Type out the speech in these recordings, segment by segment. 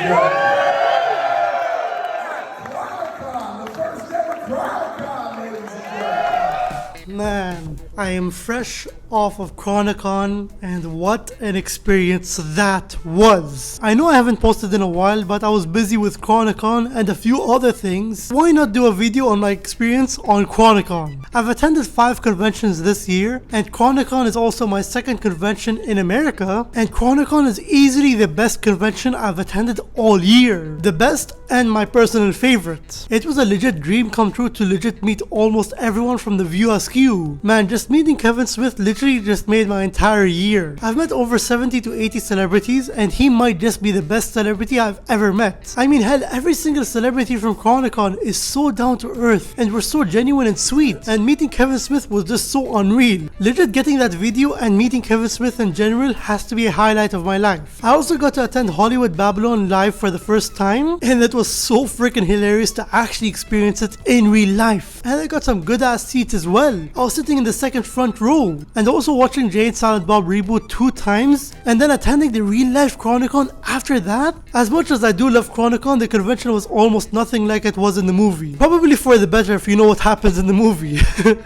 gentlemen. CrowdCon, the first ever CrowdCon, ladies and gentlemen. Man, I am fresh off of Chronicon, and what an experience that was. I know I haven't posted in a while, but I was busy with Chronicon and a few other things. Why not do a video on my experience on Chronicon? I've attended 5 conventions this year, and Chronicon is also my second convention in America, and Chronicon is easily the best convention I've attended all year. The best and my personal favorite. It was a legit dream come true to legit meet almost everyone from the View Askew. Man, just meeting Kevin Smith literally just made my entire year. I've met over 70 to 80 celebrities, and he might just be the best celebrity I've ever met. I mean, hell, every single celebrity from Chronicon is so down to earth and were so genuine and sweet, and meeting Kevin Smith was just so unreal. Legit getting that video and meeting Kevin Smith in general has to be a highlight of my life. I also got to attend Hollywood Babylon live for the first time, and it was so freaking hilarious to actually experience it in real life. And I got some good ass seats as well. I was sitting in the second front row, and also watching Jay and Silent Bob reboot 2 times, and then attending the real life Chronicon after that. As much as I do love Chronicon, the convention was almost nothing like it was in the movie. Probably for the better if you know what happens in the movie.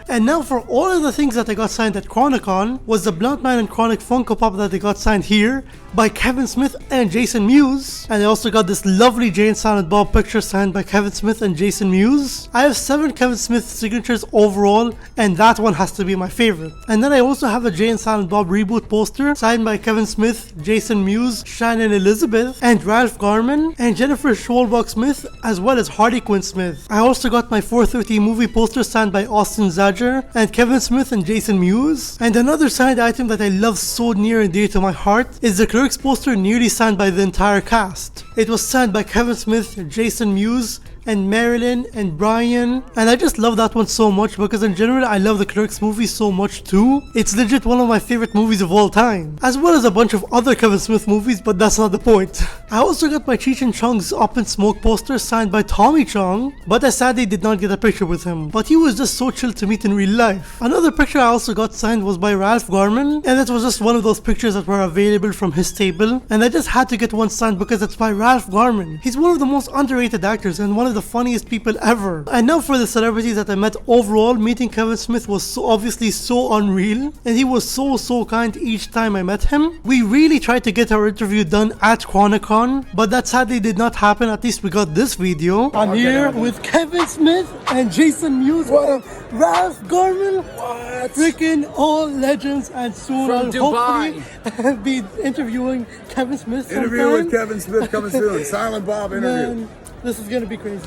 And now for all of the things that I got signed at Chronicon was the Blunt Man and Chronic Funko Pop that I got signed here by Kevin Smith and Jason Mewes, and I also got this lovely Jay and Silent Bob picture signed by Kevin Smith and Jason Mewes. I have 7 Kevin Smith signatures overall, and that one has to be my favorite. And then I also have a Jay and Silent Bob reboot poster signed by Kevin Smith, Jason Mewes, Shannon Elizabeth, and Ralph Garman, and Jennifer Schwalbach Smith, as well as Harley Quinn Smith. I also got my 4:30 movie poster signed by Austin Zadger and Kevin Smith and Jason Mewes. And another signed item that I love so near and dear to my heart is the Clerks poster, nearly signed by the entire cast. It was signed by Kevin Smith, Jason Mewes, and Marilyn and Brian, and I just love that one so much because in general I love the Clerks movie so much too. It's legit one of my favorite movies of all time, as well as a bunch of other Kevin Smith movies, but that's not the point. I also got my Cheech and Chong's Up in Smoke poster signed by Tommy Chong, but I sadly did not get a picture with him, but he was just so chill to meet in real life. Another picture I also got signed was by Ralph Garman, and it was just one of those pictures that were available from his table, and I just had to get one signed because it's by Ralph Garman. He's one of the most underrated actors and one of the funniest people ever. And now for the celebrities that I met overall, meeting Kevin Smith was so obviously so unreal, and he was so kind each time I met him. We really tried to get our interview done at Chronicon, but that sadly did not happen. At least we got this video. I'm here with Kevin Smith and Jason Mewes and Ralph Garman. What? Freaking all legends, and soon From I'll hopefully be interviewing Kevin Smith sometime. Interview with Kevin Smith coming soon. Silent Bob interview. Man, this is gonna be crazy.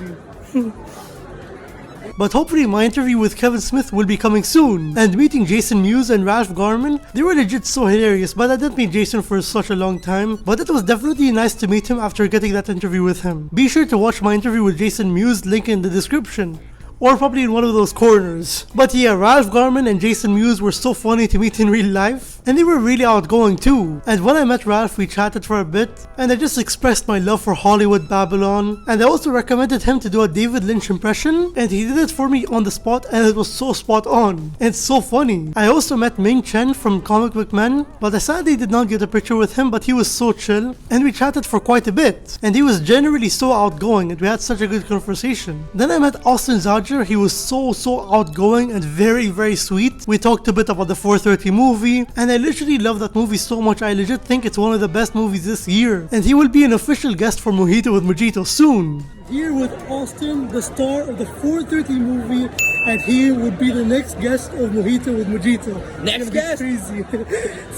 But hopefully my interview with Kevin Smith will be coming soon. And meeting Jason Mewes and Ralph Garman, they were legit so hilarious, but I didn't meet Jason for such a long time, but it was definitely nice to meet him after getting that interview with him. Be sure to watch my interview with Jason Mewes, link in the description. Or probably in one of those corners. But yeah, Ralph Garman and Jason Mewes were so funny to meet in real life, and they were really outgoing too. And when I met Ralph, we chatted for a bit, and I just expressed my love for Hollywood Babylon, and I also recommended him to do a David Lynch impression, and he did it for me on the spot, and it was so spot on, and so funny. I also met Ming Chen from Comic Book Men, but I sadly did not get a picture with him, but he was so chill, and we chatted for quite a bit, and he was generally so outgoing, and we had such a good conversation. Then I met Austin Zadger. He was so outgoing and very sweet. We talked a bit about the 4:30 movie, and I literally love that movie so much. I legit think it's one of the best movies this year, and he will be an official guest for Mojito with Mojito soon. Here with Austin, the star of the 4:30 movie, and he would be the next guest of Mojito with Mojito. Next guest? Crazy.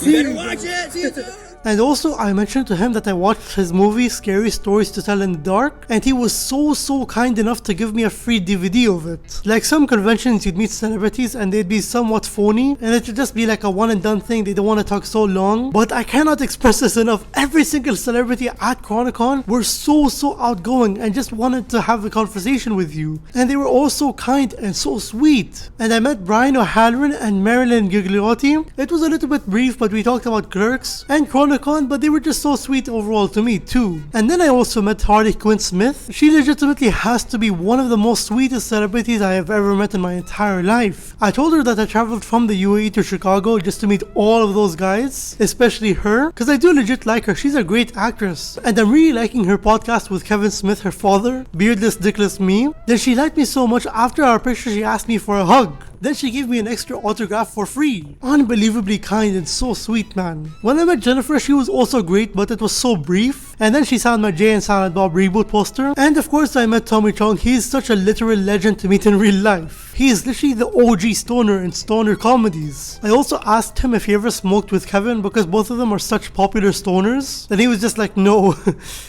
You better watch it. See you soon. And also, I mentioned to him that I watched his movie Scary Stories to Tell in the Dark, and he was so kind enough to give me a free DVD of it. Like some conventions, you'd meet celebrities and they'd be somewhat phony, and it would just be like a one and done thing. They don't want to talk so long, but I cannot express this enough. Every single celebrity at Chronicon were so outgoing and just wanted to have a conversation with you, and they were all so kind and so sweet. And I met Brian O'Halloran and Marilyn Gigliotti. It was a little bit brief, but we talked about Clerks and Chronicon Chronicon, but they were just so sweet overall to me too. And then I also met Harley Quinn Smith. She legitimately has to be one of the most sweetest celebrities I have ever met in my entire life. I told her that I traveled from the UAE to Chicago just to meet all of those guys, especially her, because I do legit like her. She's a great actress. And I'm really liking her podcast with Kevin Smith, her father, Beardless Dickless Me. Then she liked me so much, after our picture she asked me for a hug. Then she gave me an extra autograph for free. Unbelievably kind and so sweet, man. When I met Jennifer, she was also great, but it was so brief. And then she signed my Jay and Silent Bob reboot poster. And of course I met Tommy Chong. He is such a literal legend to meet in real life. He is literally the OG stoner in stoner comedies. I also asked him if he ever smoked with Kevin because both of them are such popular stoners. And he was just like, no.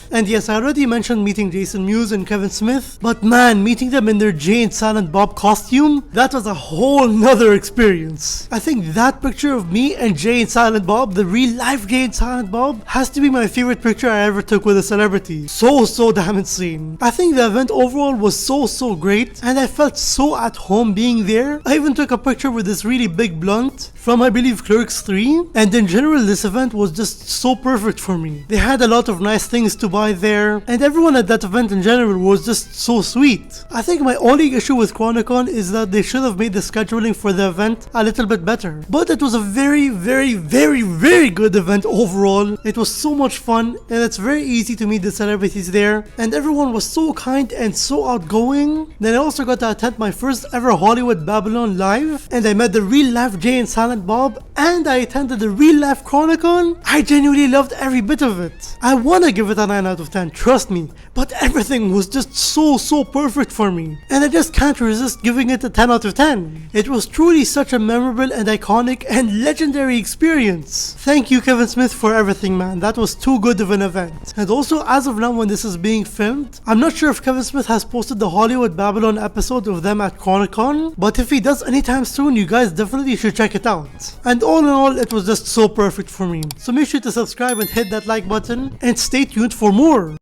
And yes, I already mentioned meeting Jason Mewes and Kevin Smith. But man, meeting them in their Jay and Silent Bob costume, that was a whole nother experience. I think that picture of me and Jay and Silent Bob, the real life Jay and Silent Bob, has to be my favorite picture I ever took with a celebrity. So damn insane. I think the event overall was so great, and I felt so at home being there. I even took a picture with this really big blunt from I believe Clerks 3, and in general this event was just so perfect for me. They had a lot of nice things to buy there, and everyone at that event in general was just so sweet. I think my only issue with Chronicon is that they should have made the scheduling for the event a little bit better. But it was a very good event overall. It was so much fun, and it's very easy to meet the celebrities there, and everyone was so kind and so outgoing. Then I also got to attend my first ever Hollywood Babylon live, and I met the real life Jay and Silent Bob, and I attended the real life Chronicon. I genuinely loved every bit of it. I wanna give it a 9 out of 10, trust me, but everything was just so perfect for me, and I just can't resist giving it a 10 out of 10. It was truly such a memorable and iconic and legendary experience. Thank you, Kevin Smith, for everything, man. That was too good of an event. And also, as of now when this is being filmed, I'm not sure if Kevin Smith has posted the Hollywood Babylon episode of them at Chronicon, but if he does anytime soon, you guys definitely should check it out. And all in all, it was just so perfect for me. So make sure to subscribe and hit that like button, and stay tuned for more.